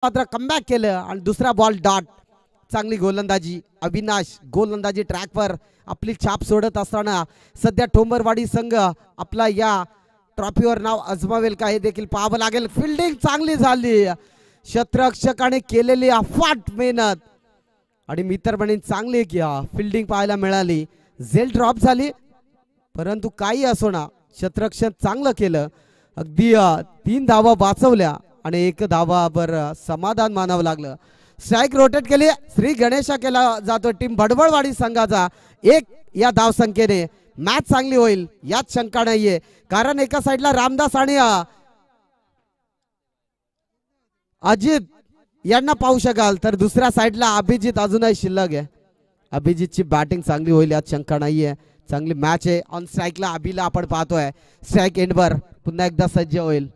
मात्र कमबॅक केलं आणि दुसरा बॉल डॉट. चांगली गोलंदाजी अविनाश, गोलंदाजी ट्रॅकवर आपली छाप सोडत असताना सध्या ठोंबरवाडी संघ आपला या ट्रॉफीवर नाव अजमावेल का हे देखील पाहावं लागेल. फिल्डिंग चांगली झाली, क्षेत्ररक्षकाने केलेली अफाट मेहनत आणि मित्रमंडळी चांगली फिल्डिंग पाहायला मिळाली. झेल ड्रॉप झाली परंतु काही असो ना, क्षेत्ररक्षण चांगलं केलं. अगदी 3 धावा वाचवल्या आणि 1 धावावर समाधान मानावं लागलं. स्ट्राईक रोटेट केली, श्री गणेशा केला जातो टीम भडबडवाडी संघाचा. 1 या धावसंख्येने मॅच चांगली होईल यात शंका नाहीये, कारण एका साईडला रामदास आणि अजित यांना पाहू शकाल तर दुसऱ्या साईडला अभिजित अजूनही शिल्लक आहे. अभिजितची बॅटिंग चांगली होईल यात शंका नाहीये. चांगली मॅच आहे. ऑन स्ट्राईकला अभिला आपण पाहतोय. स्ट्राईक एंडवर पुन्हा एकदा सज्ज होईल.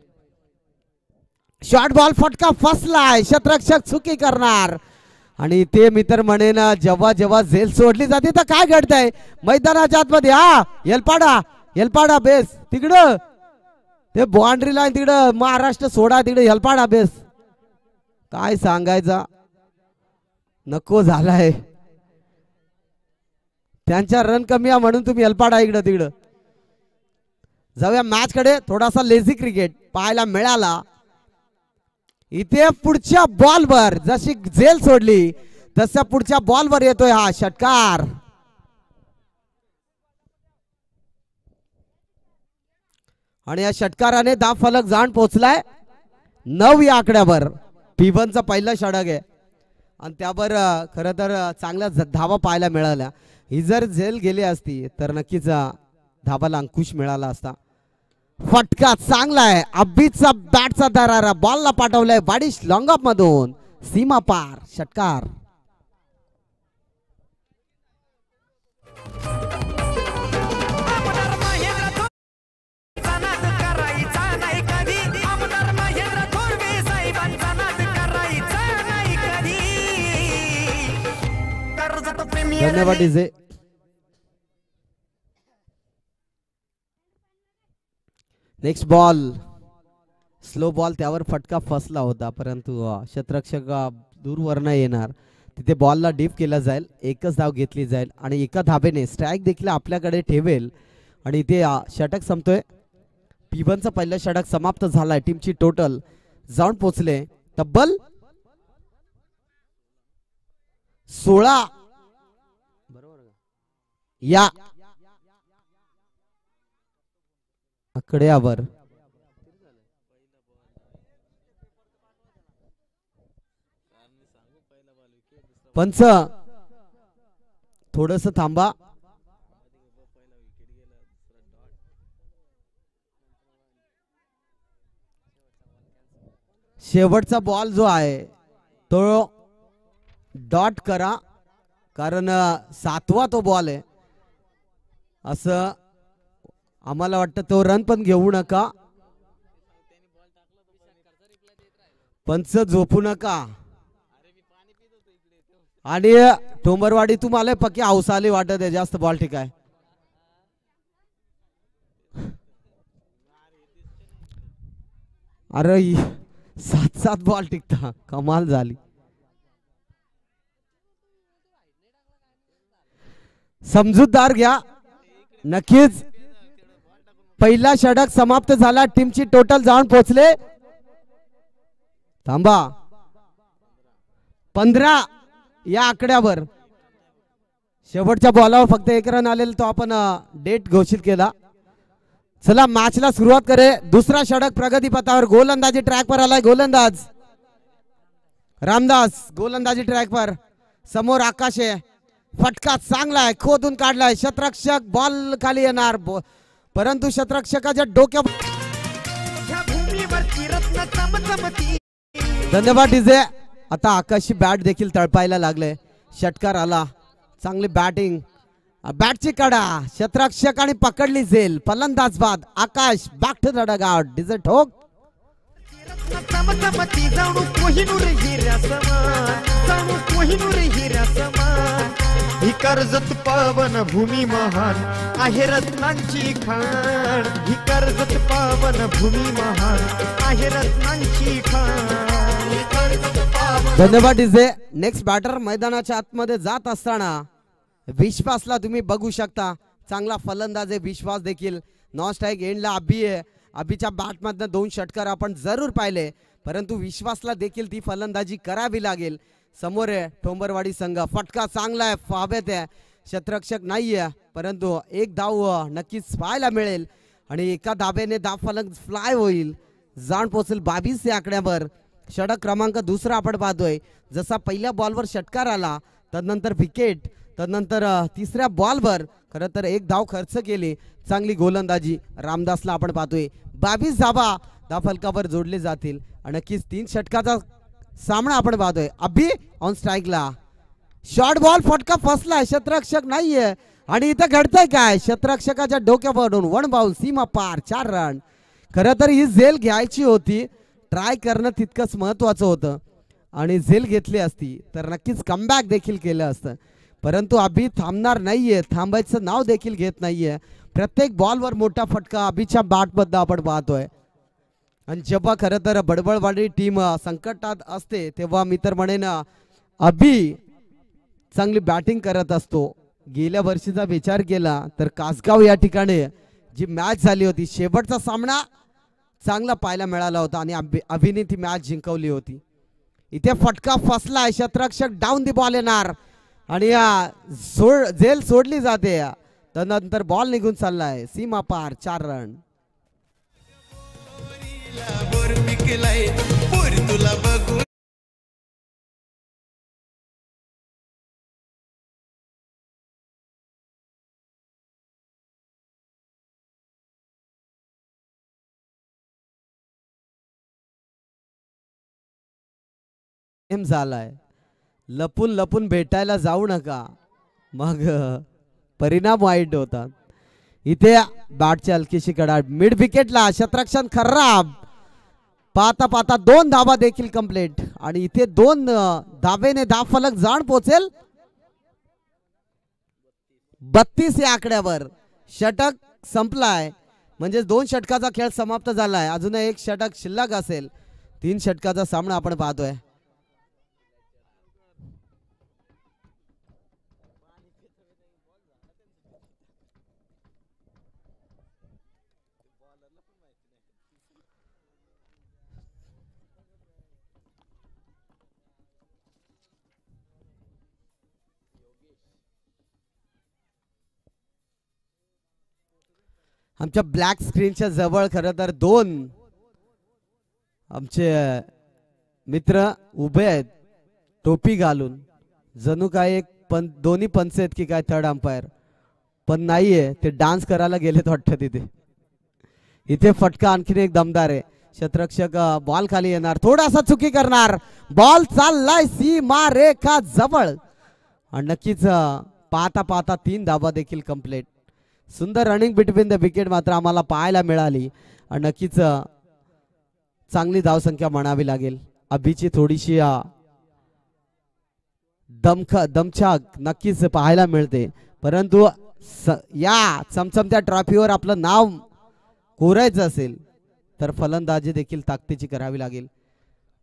शॉर्ट बॉल फटका फसलाय, क्षेत्ररक्षक चुकी करणार आणि ते मित्र म्हणेन जेव्हा जेव्हा झेल सोडली जाते तर काय घडतंय मैदानाच्या आतमध्ये. हेलपाडा बेस तिकडं, ते बाउंड्री लाईन तिकडं महाराष्ट्र सोडा, तिकडे हेलपाडा बेस. काय सांगायचा, नको झालाय. त्यांच्या रन कमी आहे म्हणून तुम्ही हेलपाडा इकडं तिकडं. जाऊया मॅच कडे. थोडासा लेझी क्रिकेट पाहायला मिळाला. इथे पुढच्या बॉलवर जशी झेल सोडली तसा पुढच्या बॉलवर येतोय हा षटकार. आणि या षटकाराने धाव फलक जाण पोहोचलाय 9 या आकड्यावर. P1चा पहिला षटक आहे आणि त्यावर खरं तर चांगल्या धावा पाहायला मिळाल्या. ही जर झेल गेली असती तर नक्कीच धावाला अंकुश मिळाला असता. फटका चांगला आहे, अब्बीचा बॅटचा दरारा बॉलला पाठवलाय वाडिश लॉंग ऑफ मधून, सीमा पार षटकार. धन्यवाद DJ. Next ball slow ball, त्यावर फटका फसला होता परंतु क्षेत्ररक्षक दूरवर न येणार. तिथे बॉलला डीप केला जाईल, एकच धाव घेतली जाईल आणि एका धावेने स्ट्राईक देखील आपल्याकडे ठेवेल आणि इथे षटक संपतोय. P1चा पहिला षटक समाप्त झालाय. टीमची टोटल जाऊन पोहोचले तब्बल 16 या आकड्यावर. पंच थोडस थांबा. शेवटचा बॉल जो आहे तो डॉट करा, कारण 7वा तो बॉल आहे असं आम्हाला वाटतं. तो रन पण घेऊ नका, पंच झोपू नका. आणि ठोंबरवाडी तुम्हाला पक्की हौसाली वाटत आहे जास्त बॉल ठीक आहे. अरे 7 बॉल टिकता, कमाल झाली. समजूतदार घ्या. नक्कीच पहिला षटक समाप्त झाला. टीमची टोटल जाऊन पोहोचले थांबा 15 या आकड्यावर. शेवटच्या बॉलावर फक्त 1 रन आलेला तो आपण डेट घोषित केला. चला मॅचला सुरुवात करे. दुसरा षटक प्रगतीपथावर. गोलंदाजी ट्रॅकवर आलाय. गोलंदाज रामदास, गोलंदाजी ट्रॅकवर. समोर आकाश आहे. फटका चांगला आहे, खोदून काढलाय. क्षेत्ररक्षक बॉल खाली येणार परंतु क्षेत्ररक्षकाच्या डोक्यावर. धन्यवाद डीजे. आता आकाशची बॅट देखील तळपायला लागले. षटकार आला. चांगली बॅटिंग, बॅटची कडा. क्षेत्ररक्षकाने पकडली झेल. फलंदाज बाद. Akash back to the dugout. DJ ठोक. ही कर्जत पावन भूमी महान आहे रत्नांची खाण. ही कर्जत पावन भूमी महान आहे रत्नांची खाण. धन्यवाद डीजे. नेक्स्ट बॅटर मैदानाच्या आतमध्ये जात असताना विश्वासला तुम्ही बघू शकता. चांगला फलंदाज आहे विश्वास देखील. नॉन स्ट्राईक एंडला अभि आहे. अभिच्या बॅटमधनं 2 षटकार आपण जरूर पाहिले, परंतु विश्वासला देखील ती फलंदाजी करावी लागेल. समोर आहे ठोंबरवाडी संघ. फटका चांगला आहे, फावेत आहे, क्षेत्ररक्षक नाही आहे, परंतु एक धाव नक्कीच पाहायला मिळेल आणि एका धाब्याने धाव फलक फ्लाय होईल, जाण पोचेल 22 या आकड्यावर. षटक क्रमांक दुसरा आपण पाहतोय. जसा पहिल्या बॉलवर षटकार आला, तदनंतर विकेट, तदनंतर तिसऱ्या बॉलवर खरं तर एक धाव खर्च केली. चांगली गोलंदाजी रामदासला आपण पाहतोय. 22 धावा धावफलकावर जोडले जातील आणि नक्कीच 3 षटकाचा सामना आपण पाहतोय. अभि ऑन स्ट्राईकला. शॉर्ट बॉल, फटका फसलाय, क्षेत्ररक्षक नाहीये आणि इथं घडतंय काय? क्षेत्ररक्षकाच्या डोक्यावरून 1 बाउल, सीमा पार, 4 रन. खरं तर ही झेल घ्यायची होती, ट्राय करणं तितकंच महत्वाचं होतं आणि झेल घेतली असती तर नक्कीच कमबॅक देखील केलं असतं, परंतु अभि थांबणार नाहीये, थांबायचं नाव देखील घेत नाहीये. प्रत्येक बॉलवर मोठा फटका अभिच्या बॅटमधनं आपण पाहतोय. आणि जेव्हा खरं तर बडबडवाडी टीम संकटात असते तेव्हा मी तर म्हणेन अभि चांगली बॅटिंग करत असतो. गेल्या वर्षीचा विचार केला तर कासगाव या ठिकाणी जी मॅच झाली होती, शेवटचा सामना चांगला पाहायला मिळाला होता आणि अभिने ती मॅच जिंकवली होती. इथे फटका फसलाय, क्षेत्ररक्षक डाऊन दी बॉल येणार आणि झेल सोडली जाते. त्यानंतर बॉल निघून चाललाय, सीमा पार, 4 रन. झालाय, लपून लपून भेटायला जाऊ नका, मग परिणाम वाईट होतात. इथे बॅटची हलकीशी कडाड, मिड विकेटला क्षेत्ररक्षण खराब. पाहता पाहता 2 धावा देखील कंप्लीट आणि इथे 2 धावेने धाव फलक जाण पोचेल 32 या आकड्यावर. षटक संपलाय, म्हणजे 2 षटकाचा खेळ समाप्त झालाय. अजून एक षटक शिल्लक असेल. 3 षटकाचा सामना आपण पाहतोय. आमच्या ब्लॅक स्क्रीनच्या जवळ खरं तर 2 आमचे मित्र उभे आहेत टोपी घालून, जणू काय एक दोन्ही पंच आहेत की काय थर्ड अंपायर, पण नाहीये, ते डान्स करायला गेलेत वाटतं तिथे. इथे फटका आणखीन एक दमदार आहे. क्षेत्ररक्षक बॉल खाली येणार, थोडासा चुकी करणार, बॉल चाललाय सीमा रेखा जवळ आणि नक्कीच पाहता पाहता 3 धावा देखील कंप्लीट. सुंदर रनिंग बिटवीन द विकेट मात्र आम्हाला पाहायला मिळाली आणि नक्कीच चांगली धावसंख्या म्हणावी लागेल. अभिची थोडीशी दमछाक नक्कीच पाहायला मिळते, परंतु या चमचमत्या ट्रॉफीवर आपलं नाव कोरायचं असेल तर फलंदाजी देखील ताकदीची करावी लागेल.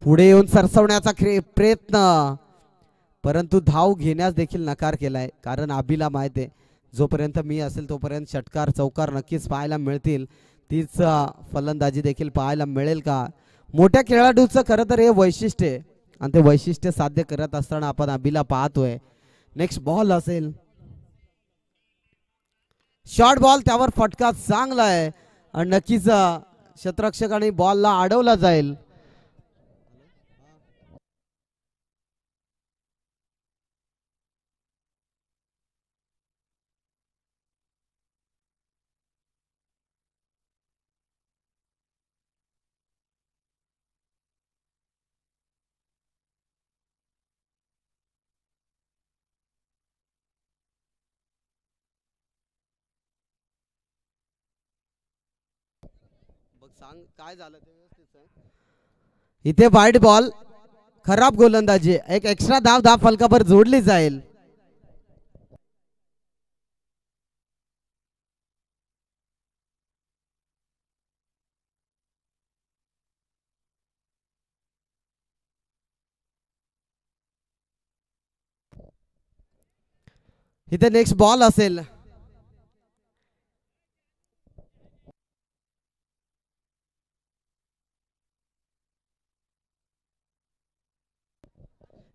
पुढे येऊन सरसवण्याचा प्रयत्न, परंतु धाव घेण्यास देखील नकार केलाय, कारण अभिला माहित आहे जोपर्यंत मी असेल तोपर्यंत षटकार चौकार नक्कीच पाहायला मिळतील. तीच फलंदाजी देखील पाहायला मिळेल का? मोठ्या खेळाडूचं खरं तर हे वैशिष्ट्य आहे आणि ते वैशिष्ट्य साध्य करत असताना आपण अभिला पाहतोय. नेक्स्ट बॉल असेल, शॉर्ट बॉल, त्यावर फटका चांगला आहे आणि नक्कीच क्षेत्ररक्षकाने बॉलला अडवला जाईल. सांग काय झालं ते व्यवस्थित. इथे वाईट बॉल, खराब गोलंदाजी, एक एक्स्ट्रा धाव फलकावर जोडली जाईल. इथे नेक्स्ट बॉल असेल.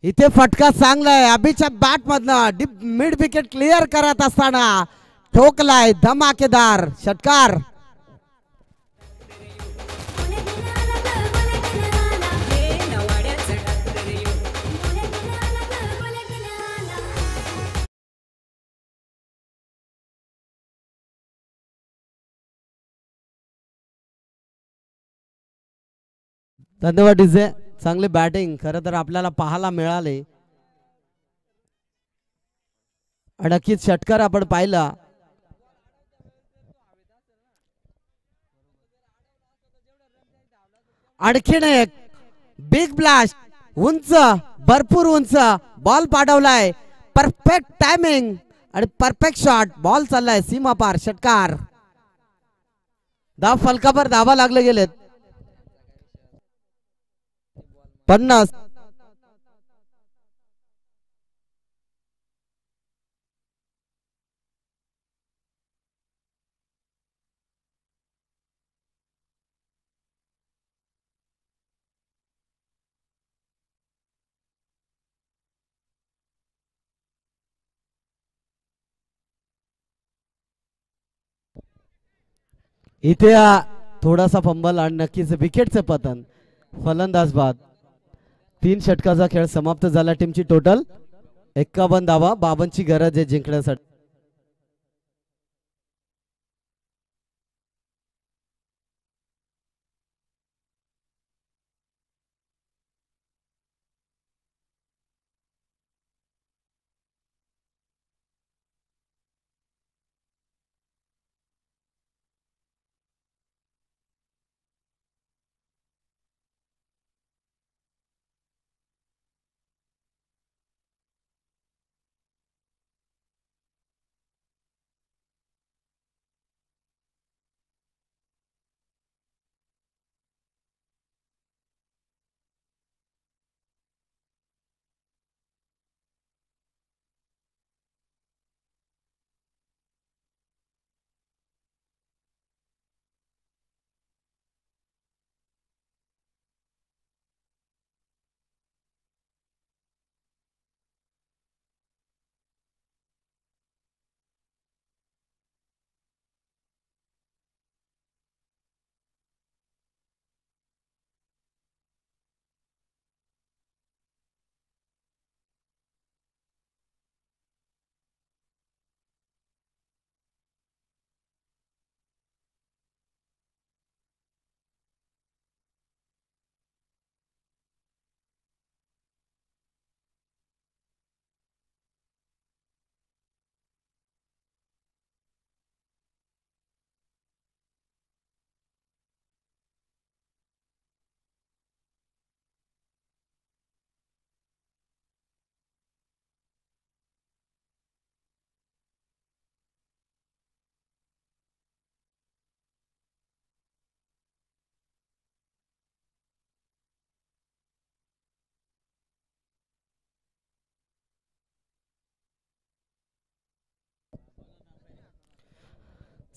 इथे फटका चांगलाय अभिच्या बॅट मधनं डीप मिड विकेट क्लिअर करत असताना ठोकलाय धमाकेदार षटकार. धन्यवाद डीजे. चांगली बॅटिंग खरं तर आपल्याला पाहायला मिळाले. नक्कीच षटकार आपण पाहिला. आणखीन एक बिग ब्लास्ट उंच भरपूर उंच बॉल पाठवलाय. परफेक्ट टायमिंग आणि परफेक्ट शॉट. बॉल चाललाय सीमा पार. षटकार. धाव फलकावर धावा लागले गेलेत. 50. इथे थोडासा फंबल आणि नक्कीच विकेटचे पतन. फलंदाज बाद. 3 षटकाचा खेळ समाप्त झाला. टीमची टोटल 51 धावा. 52ची गरज आहे जिंकण्यासाठी.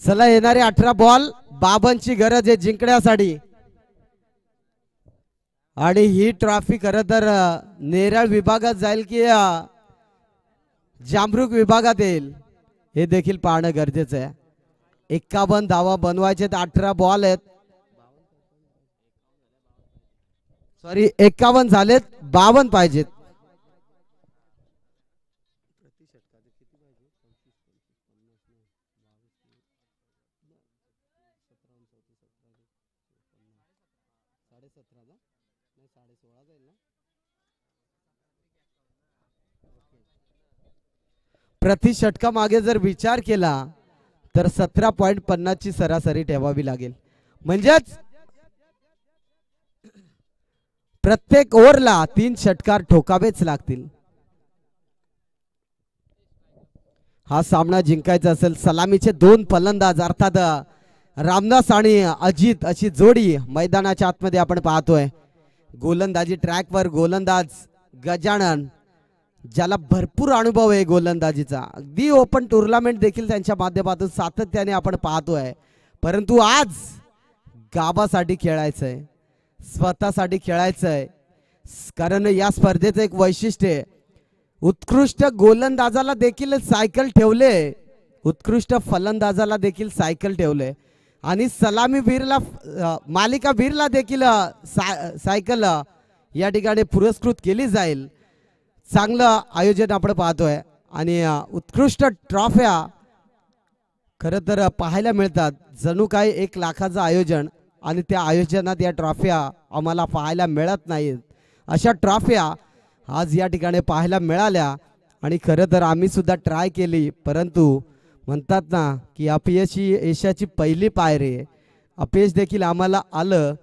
चला येणारे 18 बॉल. 52ची गरज आहे जिंकण्यासाठी. आणि ही ट्रॉफी खरं तर नेरळ विभागात जाईल की जामरुक विभागात येईल हे देखील पाहणं गरजेचं आहे. 51 धावा बनवायचे. 18 बॉल आहेत. सॉरी 51 झालेत. 52 पाहिजेत. प्रति षटका मागे जर विचार केला तर 17.50 ची सरासरी ठेवावी लागेल. म्हणजेच प्रत्येक ओव्हरला 3 षटकार ठोकावेच लागतील. हा सामना जिंकायचा असेल. सलामीचे 2 फलंदाज अर्थात रामदास आणि अजित अशी जोडी मैदानाच्या आतमध्ये आपण पाहतोय. गोलंदाजी ट्रॅकवर गोलंदाज गजानन ज्याला भरपूर अनुभव आहे गोलंदाजीचा, अगदी ओपन टुर्नामेंट देखील त्यांच्या माध्यमातून सातत्याने आपण पाहतोय. परंतु आज गावासाठी खेळायचंय, स्वतःसाठी खेळायचंय. कारण या स्पर्धेचं एक वैशिष्ट्य आहे, उत्कृष्ट गोलंदाजाला देखील सायकल ठेवले, उत्कृष्ट फलंदाजाला देखील सायकल ठेवले आणि सलामी वीरला मालिका वीरला देखील सायकल या ठिकाणी पुरस्कृत केली जाईल. चांगलं आयोजन आपण पाहतोय आणि उत्कृष्ट ट्रॉफ्या खरं तर पाहायला मिळतात. जणू काही 1 लाखाचं आयोजन आणि त्या आयोजनात या ट्रॉफ्या आम्हाला पाहायला मिळत नाहीत. अशा ट्रॉफ्या आज या ठिकाणी पाहायला मिळाल्या आणि खरं तर आम्ही सुद्धा ट्राय केली. परंतु म्हणतात ना की अपयश ही यशाची पहिली पायरी आहे. अपयश देखील आम्हाला आलं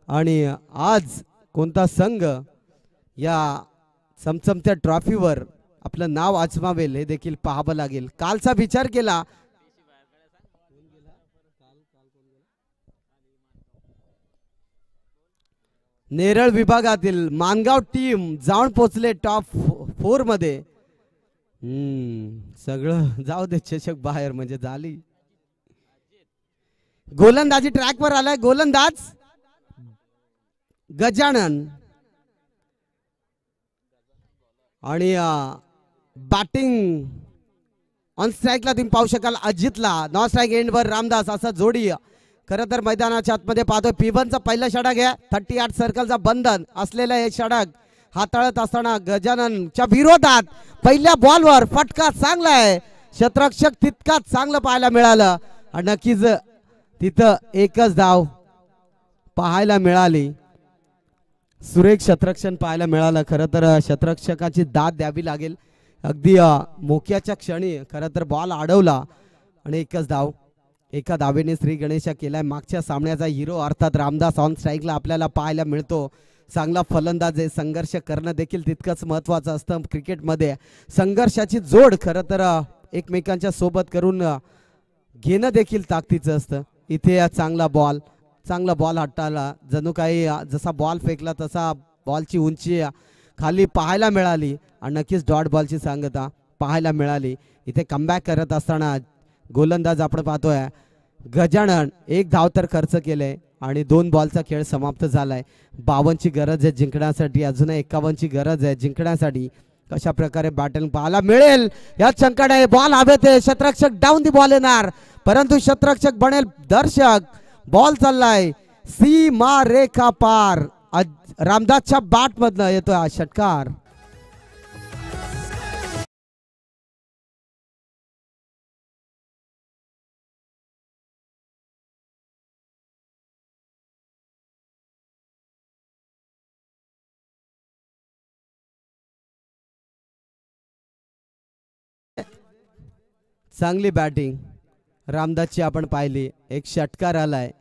आणि आज कोणता संघ या चमचमत्या ट्रॉफीवर आपलं नाव आजमावेल हे देखील पाहावं लागेल. कालचा विचार केला, नेरळ विभागातील मानगाव टीम जाऊन पोचले टॉप 4 मध्ये. सगळं जाऊ दे, चषक बाहेर म्हणजे झाली. गोलंदाजी ट्रॅकवर आलाय. गोलंदाज गजानन आणि बॅटिंग ऑन स्ट्राईकला तुम्ही पाहू शकाल अजितला. नॉन स्ट्राईक एंडवर रामदास असं जोडी खरं तर मैदानाच्या आतमध्ये पाहतोय. पिबनचा पहिला षटक आहे. 38 सर्कलचा बंधन असलेलं हे षटक हाताळत असताना गजाननच्या विरोधात पहिल्या बॉलवर फटका चांगला आहे. क्षेत्ररक्षक तितकाच चांगलं पाहायला मिळालं आणि नक्कीच तिथं एकच धाव पाहायला मिळाली. सुरेख क्षेत्ररक्षण पाहायला मिळालं. खरं तर क्षेत्ररक्षकाची दाद द्यावी लागेल. अगदी मोक्याच्या क्षणी खरं तर बॉल अडवला आणि एकच धाव. एका धावेने श्री गणेशा केलाय. मागच्या सामन्याचा हिरो अर्थात रामदास ऑन स्ट्राईकला आपल्याला पाहायला मिळतो. चांगला फलंदाज आहे. संघर्ष करणं देखील तितकंच महत्त्वाचं असतं क्रिकेटमध्ये. संघर्षाची जोड खरं तर एकमेकांच्या सोबत करून घेणं देखील ताकदीचं असतं. इथे चांगला बॉल हटवला. जणू काही जसा बॉल फेकला तसा बॉलची उंची खाली पाहायला मिळाली आणि नक्कीच डॉट बॉलची सांगता पाहायला मिळाली. इथे कमबॅक करत असताना गोलंदाज आपण पाहतोय गजानन 1 धाव तर खर्च केले आणि 2 बॉलचा खेळ समाप्त झालाय. 52ची गरज आहे जिंकण्यासाठी, अजूनही 51ची गरज आहे जिंकण्यासाठी. कशा प्रकारे बॅटिंग पाहायला मिळेल या चंकाने. बॉल हवेत आहे. क्षेत्ररक्षक डाऊन दी बॉल येणार, परंतु क्षेत्ररक्षक बनेल दर्शक. बॉल चाललाय सीमा रेखा पार. रामदासच्या बॅट मधनं येतोय हा षटकार. चांगली बॅटिंग रामदासची आपण पाहिली. एक षटकार आलाय.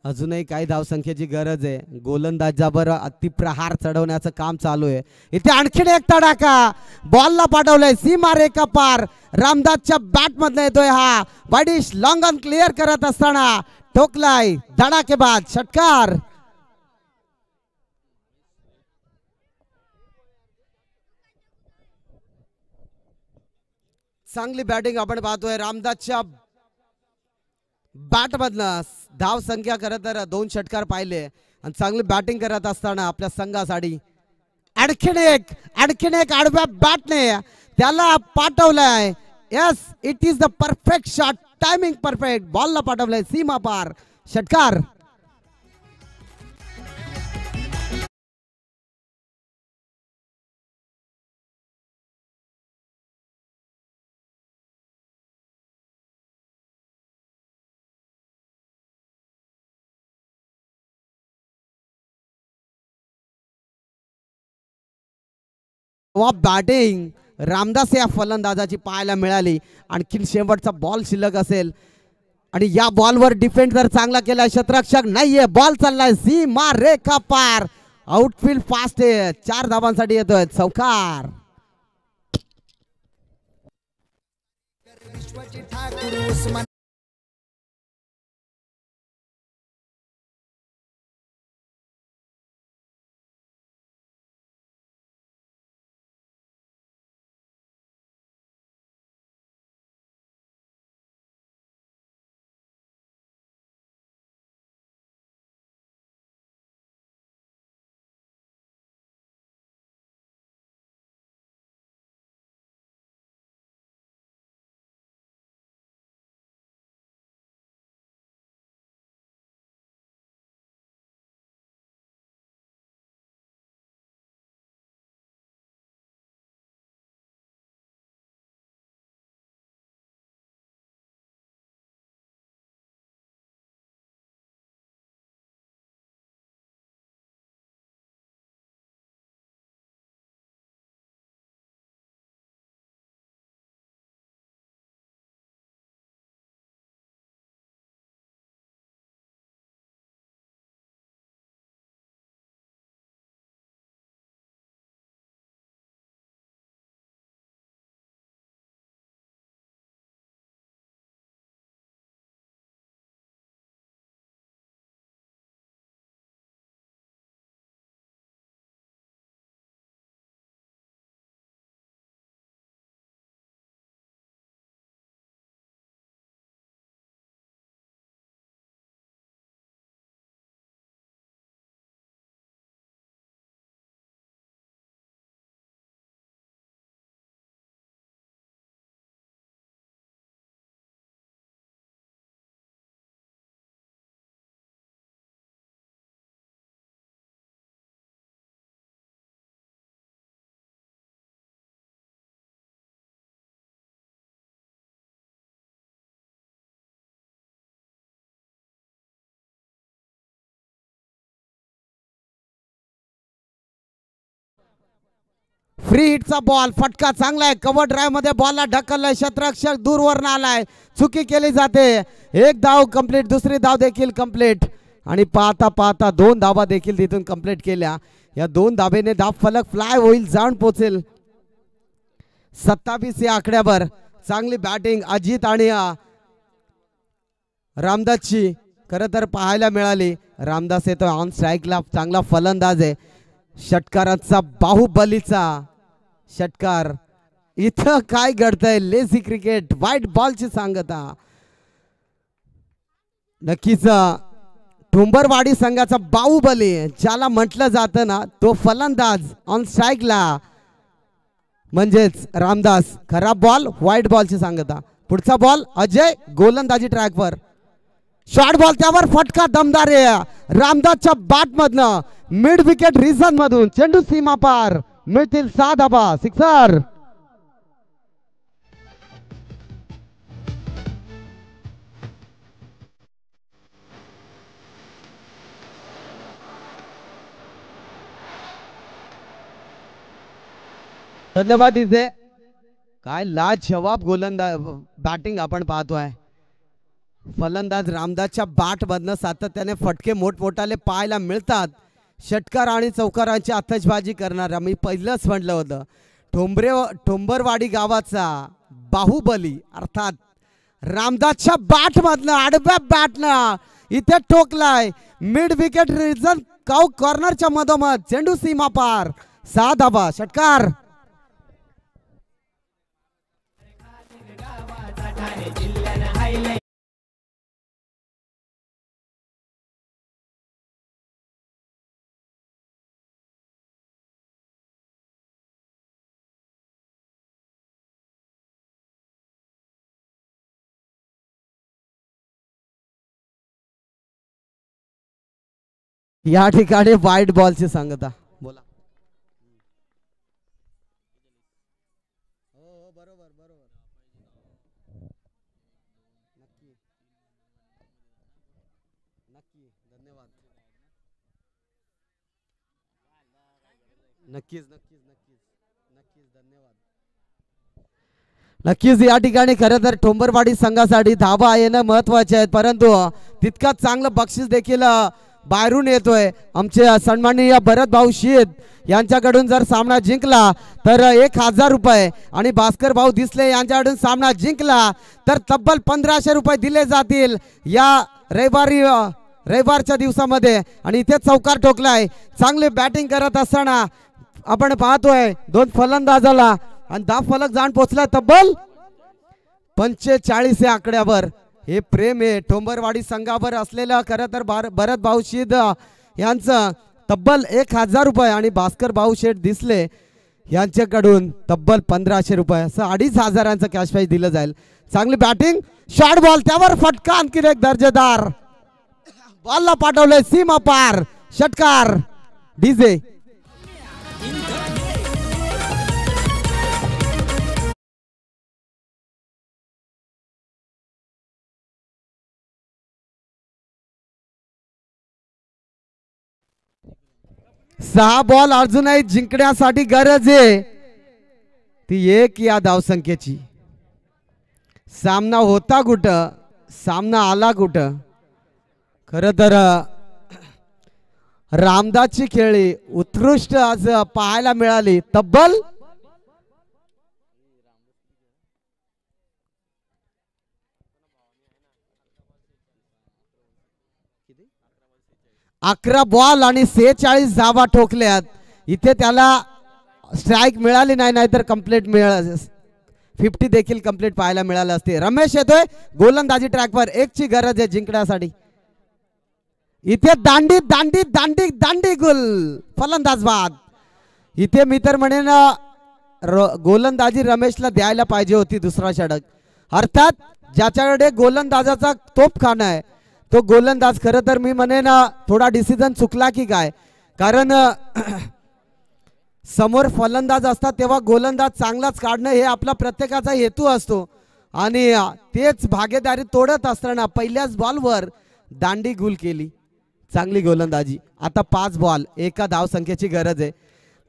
अजूनही काही धावसंख्येची गरज आहे. गोलंदाजावर अतिप्रहार चढवण्याचं काम चालू आहे. इथे आणखीन एक तडाखा बॉलला पाठवलाय सीमा रेखा पार. रामदासच्या बॅट मधनं येतोय हा वाईडिश. लॉंग ऑन क्लिअर करत असताना ठोकलाय धडाकेबाज षटकार. चांगली बॅटिंग आपण पाहतोय रामदासच्या बॅट मधनं. धाव संख्या खरं तर 2 षटकार पाहिले आणि चांगली बॅटिंग करत असताना आपल्या संघासाठी आणखीन एक आडव्या बॅटने त्याला पाठवलंय. Yes, it is the perfect shot. Timing perfect. बॉलला पाठवलंय सीमा पार षटकार. बॅटिंग रामदास या फलंदाजाची पाहायला मिळाली. आणखीन शेवटचा बॉल शिल्लक असेल आणि या बॉलवर डिफेंड जर चांगला केला क्षेत्ररक्षक नाहीये. बॉल चाललाय सीमा रेखा पार. आउटफील्ड फास्ट आहे. 4 धावांसाठी येतोय चौकार. फ्री हिटचा बॉल, फटका चांगला आहे, कव्हर ड्राईव्ह मध्ये बॉलला ढकललाय, क्षेत्ररक्षक दूरवरनं आलाय, चुकी केली जाते. एक धाव कंप्लीट, दुसरी धाव देखील कंप्लीट आणि पाहता पाहता 2 धावा देखील तिथून कंप्लीट केल्या. या 2 धाबेने धाव फलक फ्लाय होईल, जाऊन पोचेल 27 या आकड्यावर. चांगली बॅटिंग अजित आणि रामदासची खरं तर पाहायला मिळाली. रामदास येतो ऑन स्ट्राईकला, चांगला फलंदाज आहे. षटकारांचा बाहुबलीचा षटकार. इथं काय घडतंय? लेझी क्रिकेट, व्हाईट बॉलची सांगता. नक्कीच ठोंबरवाडी संघाचा बाहुबली ज्याला म्हटलं जातं ना, तो फलंदाज ऑन स्ट्राईकला म्हणजेच रामदास. खराब बॉल, व्हाईट बॉलची सांगता. पुढचा बॉल अजय, गोलंदाजी ट्रॅकवर. शॉर्ट बॉल, त्यावर फटका दमदार आहे रामदासच्या बॅट मधनं, मिड विकेट रिझन मधून. चेंडू सीमा पार, मिळतील 6 धाबा, सिक्सर. धन्यवाद. इथे काय लाजवाब गोलंदाज बॅटिंग आपण पाहतोय. फलंदाज रामदासच्या बॅट मधनं सातत्याने फटके मोठमोठाले पाहायला मिळतात. षटकार आणि चौकारांची आतषबाजी करणारा, मी पहिलंच म्हटलं होतं, ठोंबरवाडी गावाचा बाहुबली अर्थात रामदासच्या बॅट मधनं, आडव्या बॅटनं इथे ठोकलाय. मिड विकेट रिजन कॉर्नरच्या मधोमध, चेंडू सीमा पार, 6 धाबा, षटकार. या ठिकाणी व्हाईट बॉलची सांगता. बोला. हो बरोबर बरोबर, नक्की नक्की, धन्यवाद. नक्कीच नक्कीच नक्कीच नक्कीच, धन्यवाद. नक्कीच या ठिकाणी खरं तर ठोंबरवाडी संघासाठी धावा येणं महत्वाचे आहेत, परंतु तितकाच चांगलं बक्षीस देखील बाहेरून येतोय. आमचे सन्माननीय भरत भाऊ शीद यांच्याकडून जर सामना जिंकला तर 1000 रुपये आणि भास्कर भाऊ दिसले यांच्याकडून सामना जिंकला तर तब्बल 1500 रुपये दिले जातील या रविवारच्या दिवसामध्ये. आणि इथे चौकार ठोकलाय. चांगली बॅटिंग करत असताना आपण पाहतोय 2 फलंदाजाला आणि 10 फलक जाऊन पोचला तब्बल 45 या आकड्यावर. हे प्रेम आहे ठोंबरवाडी संघावर असलेलं. खरं तर भरत भाऊ शीद यांचं तब्बल 1000 रुपये आणि भास्कर भाऊ शेठ दिसले यांच्याकडून तब्बल 1500 रुपये, असं 2500 कॅश प्राइज दिलं जाईल. चांगली बॅटिंग, शॉर्ट बॉल, त्यावर फटका, आणखी एक दर्जेदार बॉलला पाठवलंय सीमा पार, षटकार. डीजे. सहा बॉल अजूनही जिंकण्यासाठी गरज आहे ती 1 या धावसंख्येची. सामना होता कुठं, सामना आला कुठं. खरं तर रामदासची खेळी उत्कृष्ट आज पाहायला मिळाली. तब्बल 11 बॉल आणि 46 धावा ठोकल्यात. इथे त्याला स्ट्राइक मिळाली नाही, नाहीतर कंप्लीट मिळाली, 50 देखील कंप्लीट पाहायला मिळालं असते. रमेश येतोय गोलंदाजी ट्रॅकवर, 1 ची गरज आहे जिंकण्यासाठी. इथे दांडी दांडी दांडी दांडी गुल, फलंदाज बाद. इथे मी तर म्हणेन गोलंदाजी रमेशला द्यायला पाहिजे होती दुसरा षटक. अर्थात ज्याच्याकडे गोलंदाजाचा तोफखाना आहे तो गोलंदाज खरं तर मी म्हणेन थोडा डिसिजन चुकला की काय. कारण समोर फलंदाज असतात तेव्हा गोलंदाज चांगलाच काढणं हे आपला प्रत्येकाचा हेतू असतो. आणि तेच भागीदारी तोडत असताना पहिल्याच बॉलवर दांडी गुल केली. चांगली गोलंदाजी. आता 5 बॉल 1 धावसंख्येची गरज आहे.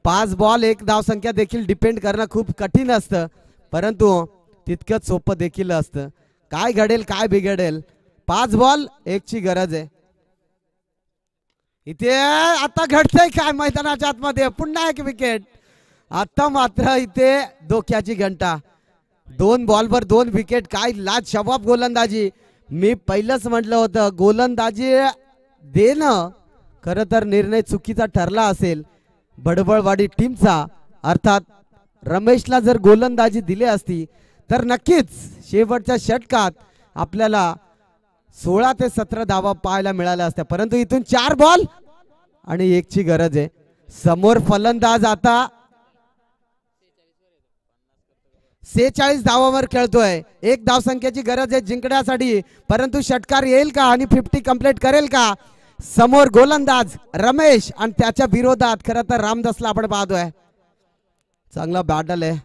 5 बॉल 1 धाव संख्या देखील डिपेंड करणं खूप कठीण असतं, परंतु तितकंच सोपं देखील असतं. काय घडेल काय बिघडेल. 5 बॉल 1 ची गरज आहे. इथे आता घडतंय काय मैदानाच्या आतमध्ये. पुन्हा एक विकेट. आता मात्र इथे धोक्याची घंटा. 2 बॉलवर 2 विकेट. काय लाजवाब गोलंदाजी. मी पहिलंच म्हटलं होतं गोलंदाजी देणं खरं तर निर्णय चुकीचा ठरला असेल बडबडवाडी टीमचा. अर्थात रमेशला जर गोलंदाजी दिली असती तर नक्कीच शेवटच्या षटकात आपल्याला 16 ते 17 धावा पाहायला मिळाल्या असत्या, परंतु इथून 4 बॉल आणि 1 ची गरज आहे. समोर फलंदाज आता 46 धावांवर खेळतोय. 1 धावसंख्येची गरज आहे जिंकण्यासाठी, परंतु षटकार येईल का आणि 50 कंप्लीट करेल का. समोर गोलंदाज रमेश आणि त्याच्या विरोधात खरं तर रामदासला आपण पाहतोय. चांगला बॅटल आहे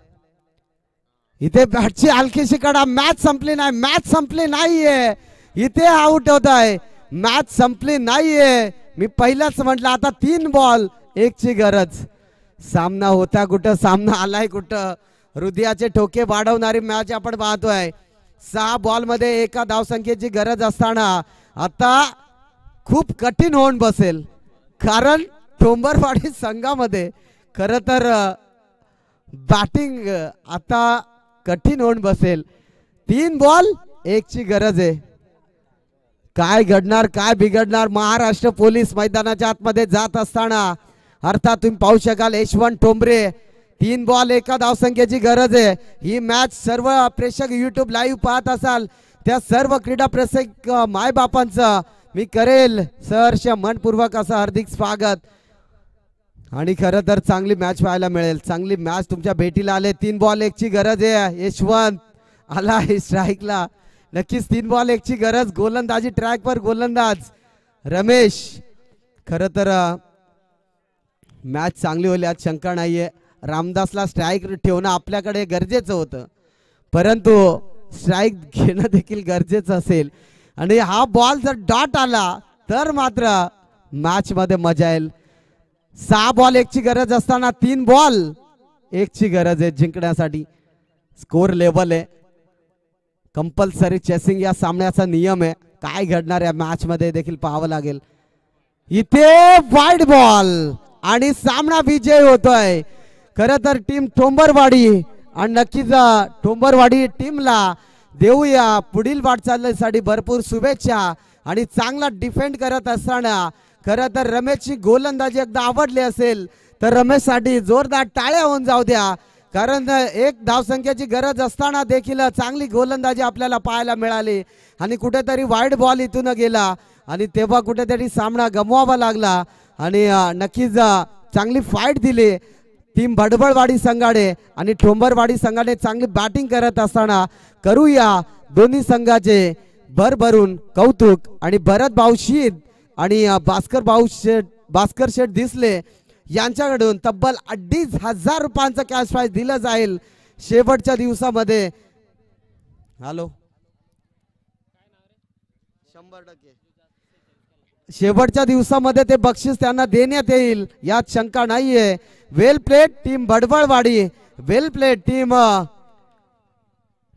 इथे. बॅटची हलकीशी कडा. मॅच संपली नाही. मॅच संपली नाहीये. इथे आउट होत आहे. मॅच संपली नाहीये. मी पहिलाच म्हटलं आता 3 बॉल 1 ची गरज. सामना होता कुठं, सामना आलाय कुठं. हृदयाचे ठोके वाढवणारी मॅच आपण पाहतोय. 6 बॉल मध्ये 1 धावसंख्येची गरज असताना आता खूप कठीण होऊन बसेल, कारण ठोंबरवाडी संघामध्ये खरं तर बॅटिंग आता कठीण होऊन बसेल. 3 बॉल 1 ची गरज आहे. काय घडणार काय बिघडणार. महाराष्ट्र पोलीस मैदानाच्या आतमध्ये जात असताना अर्थात तुम्ही पाहू शकाल यशवंत ठोंबरे. 3 बॉल 1 धावसंख्येची गरज आहे. ही मॅच सर्व प्रेक्षक युट्यूब लाईव्ह पाहत असाल त्या सर्व क्रीडा प्रेक्षक मायबापांचं मी करेल सहर्ष मनपूर्वक असं हार्दिक स्वागत. आणि खरं तर चांगली मॅच पाहायला मिळेल. चांगली मॅच तुमच्या भेटीला आले. 3 बॉल 1 ची गरज आहे. यशवंत आला आहे स्ट्राईकला. नक्कीच 3 बॉल 1 ची गरज. गोलंदाजी ट्रॅकवर गोलंदाज रमेश. खरं तर मॅच चांगली होईल यात शंका नाहीये. रामदासला स्ट्राईक ठेवणं आपल्याकडे गरजेचं होतं, परंतु स्ट्राईक घेणं देखील गरजेचं असेल. आणि हा बॉल जर डॉट आला तर मात्र मॅच मध्ये मजा येईल. 6 बॉल 1 ची गरज असताना 3 बॉल 1 ची गरज आहे जिंकण्यासाठी. स्कोर लेवल आहे. कंपल्सरी चेसिंग या सामन्याचा नियम आहे. काय घडणार या मॅच मध्ये देखील पाहावं लागेल. इथे वाईड बॉल आणि सामना विजय होतोय. खरं तर टीम ठोंबरवाडी आणि नक्कीच ठोंबरवाडी टीमला देऊया पुढील वाटचालीसाठी भरपूर शुभेच्छा. आणि चांगला डिफेंड करत असताना खरं तर रमेशची गोलंदाजी एकदा आवडली असेल तर रमेशसाठी जोरदार टाळ्या होऊन जाऊ द्या, कारण 1 धावसंख्येची गरज असताना देखील चांगली गोलंदाजी आपल्याला पाहायला मिळाली. आणि कुठेतरी वाईड बॉल इथून गेला आणि तेव्हा कुठेतरी सामना गमवावा लागला. आणि नक्कीच चांगली फाईट दिली टीम बडबडवाडी संघाने आणि ठोंबरवाडी संघाने. चांगली बॅटिंग करत असताना करूया दोन्ही संघाचे भरभरून कौतुक. आणि भरत भाऊ शीद आणि भास्कर शेठ दिसले यांच्याकडून तब्बल 2,500 रुपयांचं कॅश प्राइज दिलं जाईल शेवटच्या दिवसामध्ये. हॅलो 100% शेवटच्या दिवसामध्ये ते बक्षीस त्यांना देण्यात येईल यात शंका नाहीये. वेल प्लेड टीम बडबडवाडी. वेल प्लेड टीम